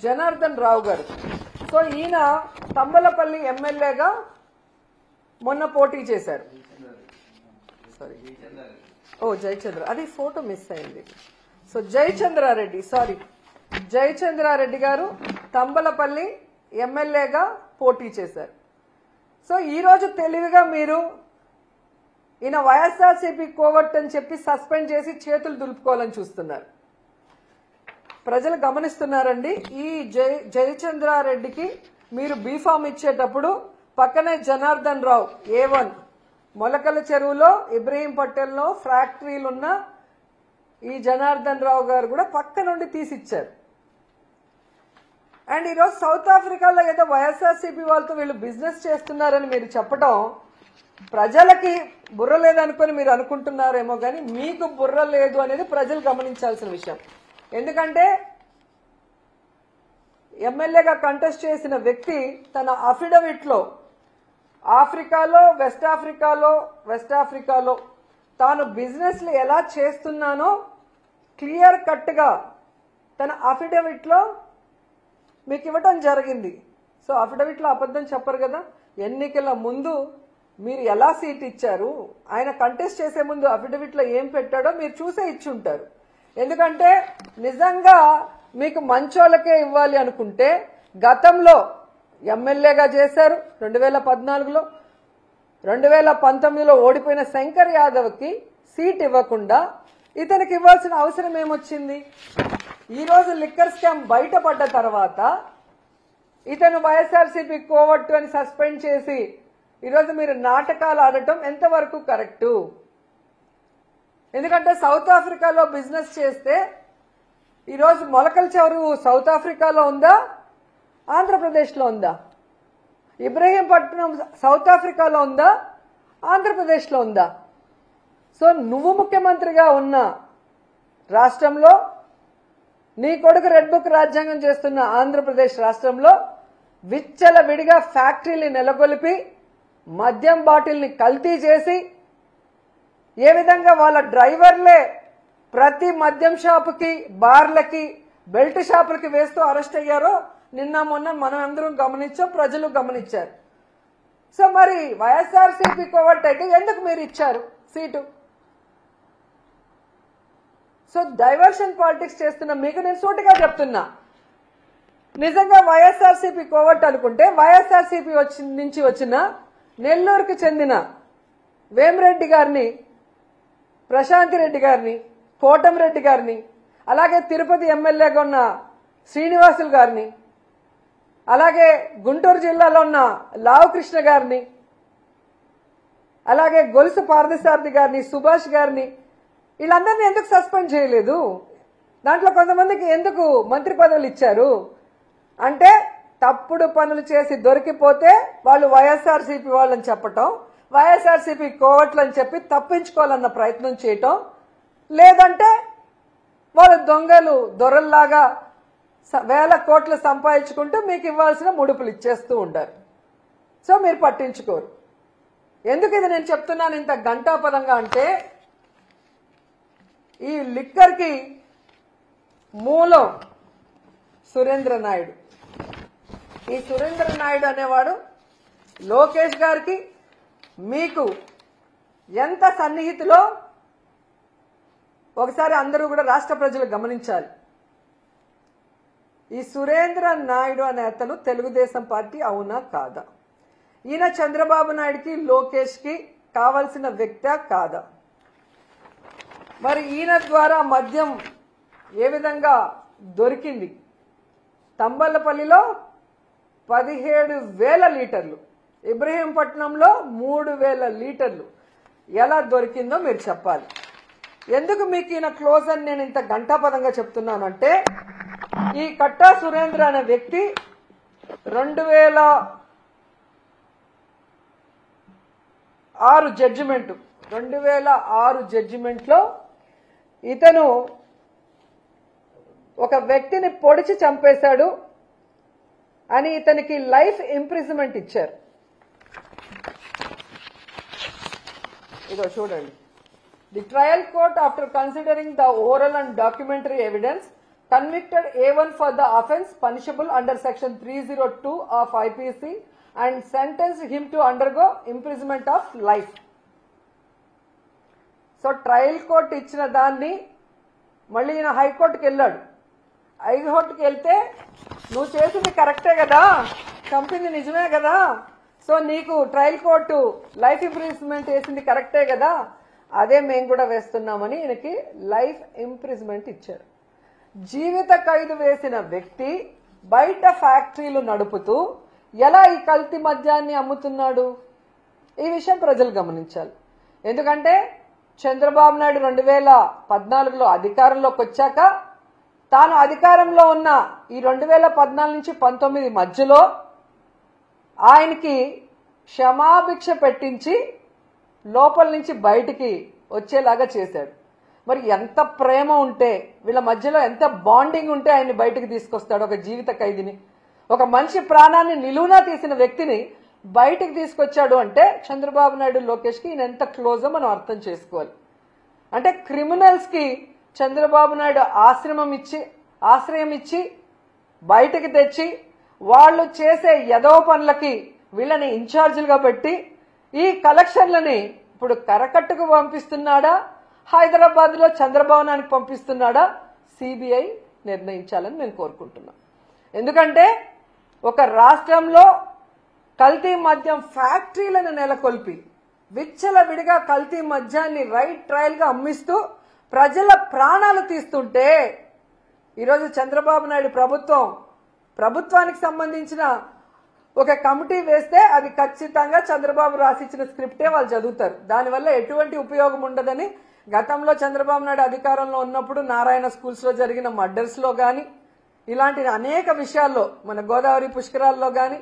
జనార్దన్ రావు గారు. సో ఈయన తంబలపల్లి ఎమ్మెల్యేగా మొన్న పోటీ చేశారు. సారీ, జయచంద్ర, అది ఫోటో మిస్ అయింది. సో జయచంద్రారెడ్డి గారు తంబలపల్లి ఎమ్మెల్యేగా పోటీ చేశారు. సో ఈరోజు తెలివిగా మీరు ఈయన వైఎస్ఆర్సీపీ కోవట్ అని చెప్పి సస్పెండ్ చేసి చేతులు దులుపుకోవాలని చూస్తున్నారు. ప్రజలు గమనిస్తున్నారండి. ఈ జయచంద్రారెడ్డికి మీరు బీఫామ్ ఇచ్చేటప్పుడు పక్కనే జనార్దన్ రావు A1 మొలకల చెరువులో ఇబ్రహీంపట్నంలో ఫ్యాక్టరీలున్న ఈ జనార్దన్ రావు గారు కూడా పక్క నుండి తీసిచ్చారు. అండ్ ఈరోజు సౌత్ ఆఫ్రికాలో ఏదో వైఎస్ఆర్సీపీ వాళ్ళతో వీళ్ళు బిజినెస్ చేస్తున్నారని మీరు చెప్పడం ప్రజలకి బుర్ర లేదనుకొని మీరు అనుకుంటున్నారేమో, కానీ మీకు బుర్ర లేదు అనేది ప్రజలు గమనించాల్సిన విషయం. ఎందుకంటే ఎమ్మెల్యేగా కంటెస్ట్ చేసిన వ్యక్తి తన అఫిడవిట్ లో ఆఫ్రికాలో వెస్ట్ ఆఫ్రికాలో తాను బిజినెస్లు ఎలా చేస్తున్నానో క్లియర్ కట్ గా తన అఫిడవిట్ లో మీకు ఇవ్వటం జరిగింది. సో అఫిడవిట్ లో అబద్ధం చెప్పరు కదా. ఎన్నికల ముందు మీరు ఎలా సీట్ ఇచ్చారు, ఆయన కంటెస్ట్ చేసే ముందు అఫిడవిట్ లో ఏం పెట్టాడో మీరు చూసే ఇచ్చి ఉంటారు. ఎందుకంటే నిజంగా మీకు మంచోళ్ళకే ఇవ్వాలి అనుకుంటే గతంలో ఎమ్మెల్యేగా చేశారు 2014లో, 2019లో ఓడిపోయిన శంకర్ యాదవ్కి సీట్ ఇవ్వకుండా ఇతనికి ఇవ్వాల్సిన అవసరం ఏమొచ్చింది? ఈరోజు లిక్కర్ స్కామ్ బయటపడ్డ తర్వాత ఇతను వైఎస్ఆర్సీపీ కోవట్టు అని సస్పెండ్ చేసి ఈరోజు మీరు నాటకాలు ఆడటం ఎంతవరకు కరెక్టు? ఎందుకంటే సౌత్ ఆఫ్రికాలో బిజినెస్ చేస్తే ఈరోజు మొలకల చెరువు సౌత్ ఆఫ్రికాలో ఉందా, ఆంధ్రప్రదేశ్లో ఉందా? ఇబ్రహీంపట్నం సౌత్ ఆఫ్రికాలో ఉందా, ఆంధ్రప్రదేశ్లో ఉందా? సో నువ్వు ముఖ్యమంత్రిగా ఉన్న రాష్ట్రంలో, నీ కొడుకు రెడ్ బుక్ రాజ్యాంగం చేస్తున్న ఆంధ్రప్రదేశ్ రాష్ట్రంలో విచ్చలవిడిగా ఫ్యాక్టరీని నెలకొల్పి మద్యం బాటిల్ని కల్తీ చేసి ఏ విధంగా వాళ్ళ డ్రైవర్లే ప్రతి మద్యం షాపుకి, బార్లకి, బెల్ట్ షాపులకి వేస్తూ అరెస్ట్ అయ్యారో నిన్న మొన్న మనం అందరం గమనించాం, ప్రజలు గమనించారు. సో మరి వైఎస్ఆర్సీపీ కోవట్ అయితే ఎందుకు మీరు ఇచ్చారు సీటు? సో డైవర్షన్ పాలిటిక్స్ చేస్తున్న మీకు నేను సూటిగా చెప్తున్నా, నిజంగా వైఎస్ఆర్సీపీ కోవట్ అనుకుంటే వైఎస్ఆర్సీపీ నుంచి వచ్చిన నెల్లూరుకి చెందిన వేమిరెడ్డి గారిని, ప్రశాంతి రెడ్డి గారిని, కోటమిరెడ్డి గారిని, అలాగే తిరుపతి ఎమ్మెల్యేగా ఉన్న శ్రీనివాసులు గారిని, అలాగే గుంటూరు జిల్లాలో ఉన్న లావు కృష్ణ గారిని, అలాగే గొలుసు పార్థసారథి గారిని, సుభాష్ గారిని, వీళ్ళందరినీ ఎందుకు సస్పెండ్ చేయలేదు? దాంట్లో కొంతమందికి ఎందుకు మంత్రి పదవులు ఇచ్చారు అంటే తప్పుడు పనులు చేసి దొరికిపోతే వాళ్ళు వైఎస్ఆర్సీపీ వాళ్ళని చెప్పటం, వైఎస్ఆర్సీపీ కోవట్లు అని చెప్పి తప్పించుకోవాలన్న ప్రయత్నం చేయటం, లేదంటే వాళ్ళు దొంగలు దొరల్లాగా వేల కోట్లు సంపాదించుకుంటూ మీకు ఇవ్వాల్సిన ముడుపులు ఇచ్చేస్తూ ఉంటారు. సో మీరు పట్టించుకోరు. ఎందుకు ఇది నేను చెప్తున్నాను ఇంత గంటాపదంగా అంటే, ఈ లిక్కర్కి మూలం సురేంద్ర నాయుడు. ఈ సురేంద్ర నాయుడు అనేవాడు లోకేష్ గారికి మీకు ఎంత సన్నిహితులో ఒకసారి అందరూ కూడా రాష్ట్ర ప్రజలు గమనించాలి. ఈ సురేంద్ర నాయుడు అనే అతను తెలుగుదేశం పార్టీ అవునా కాదా? ఈయన చంద్రబాబు నాయుడుకి లోకేష్కి కావలసిన వ్యక్తా కాదా? మరి ఈయన ద్వారా మద్యం ఏ విధంగా దొరికింది? తంబలపల్లిలో 17,000 లీటర్లు, ఇబ్రహీంపట్నంలో 3,000 లీటర్లు ఎలా దొరికిందో మీరు చెప్పాలి. ఎందుకు మీకు ఈయన క్లోజ్ అని నేను ఇంత గంటాపదంగా చెప్తున్నానంటే, ఈ కట్టా సురేంద్ర అనే వ్యక్తి 2006 జడ్జిమెంట్లో ఇతను ఒక వ్యక్తిని పొడిచి చంపేశాడు అని ఇతనికి లైఫ్ ఇంప్రిజన్మెంట్ ఇచ్చారు. ఇదో చూడండి. The trial court after considering the oral and documentary evidence convicted A1 for the offence punishable under section 302 of IPC and sentenced him to undergo imprisonment of life. So trial court ఇచ్చిన దాన్ని మళ్ళీ ఈయన హైకోర్టుకి వెళ్ళాడు. హైకోర్టుకి వెళ్తే నువ్వు చేసింది కరెక్టే కదా, చంపింది నిజమే కదా, సో నీకు ట్రయల్ కోర్టు లైఫ్ ఇంప్రిజన్మెంట్ వేసింది కరెక్టే కదా, అదే మేము కూడా వేస్తున్నామని ఈయనకి లైఫ్ ఇంప్రిజన్మెంట్ ఇచ్చారు. జీవిత ఖైదు వేసిన వ్యక్తి బయట ఫ్యాక్టరీలు నడుపుతూ ఎలా ఈ కల్తీ మద్యాన్ని అమ్ముతున్నాడు? ఈ విషయం ప్రజలు గమనించాలి. ఎందుకంటే చంద్రబాబు నాయుడు 2014లో అధికారంలోకి వచ్చాక తాను అధికారంలో ఉన్న ఈ 2014 నుంచి 19 మధ్యలో ఆయనకి క్షమాభిక్ష పెట్టించి లోపల నుంచి బయటికి వచ్చేలాగా చేశాడు. మరి ఎంత ప్రేమ ఉంటే వీళ్ళ మధ్యలో ఎంత బాండింగ్ ఉంటే ఆయన్ని బయటికి తీసుకొస్తాడు? ఒక జీవిత ఖైదీని, ఒక మనిషి ప్రాణాన్ని నిలువునా తీసిన వ్యక్తిని బయటికి తీసుకొచ్చాడు అంటే చంద్రబాబు నాయుడు లోకేష్కి ఈయన ఎంత క్లోజో మనం అర్థం చేసుకోవాలి. అంటే క్రిమినల్స్ కి చంద్రబాబు నాయుడు ఆశ్రయం ఇచ్చి బయటికి తెచ్చి వాళ్ళు చేసే ఎదవ పనులకి వీళ్ళని ఇన్ఛార్జీలుగా పెట్టి ఈ కలెక్షన్లని ఇప్పుడు కరకట్టుకు పంపిస్తున్నాడా, హైదరాబాద్ లో చంద్రభవనానికి పంపిస్తున్నాడా, సిబిఐ నిర్ణయించాలని మేము కోరుకుంటున్నాం. ఎందుకంటే ఒక రాష్ట్రంలో కల్తీ మద్యం ఫ్యాక్టరీలను నెలకొల్పి విచ్చలవిడిగా కల్తీ మద్యాన్ని రైట్ ట్రయల్ గా అమ్మిస్తూ ప్రజల ప్రాణాలు తీస్తుంటే ఈరోజు చంద్రబాబు నాయుడు ప్రభుత్వానికి సంబంధించిన ఒక కమిటీ వేస్తే అది ఖచ్చితంగా చంద్రబాబు రాసిచ్చిన స్క్రిప్టే వాళ్ళు చదువుతారు. దానివల్ల ఎటువంటి ఉపయోగం ఉండదని గతంలో చంద్రబాబు నాయుడు అధికారంలో ఉన్నప్పుడు నారాయణ స్కూల్స్ లో జరిగిన మర్డర్స్ లో గాని ఇలాంటి అనేక విషయాల్లో మన గోదావరి పుష్కరాల్లో గాని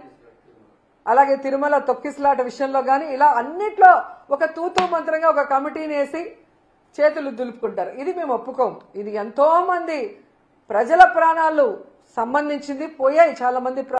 అలాగే తిరుమల తొక్కిసలాట విషయంలో గాని ఇలా అన్నిట్లో ఒక తూతూ మంత్రంగా ఒక కమిటీని వేసి చేతులు దులుపుకుంటారు. ఇది మేము ఒప్పుకోము. ఇది ఎంతో మంది ప్రజల ప్రాణాలు సంబంధించింది, పోయాయి చాలా మంది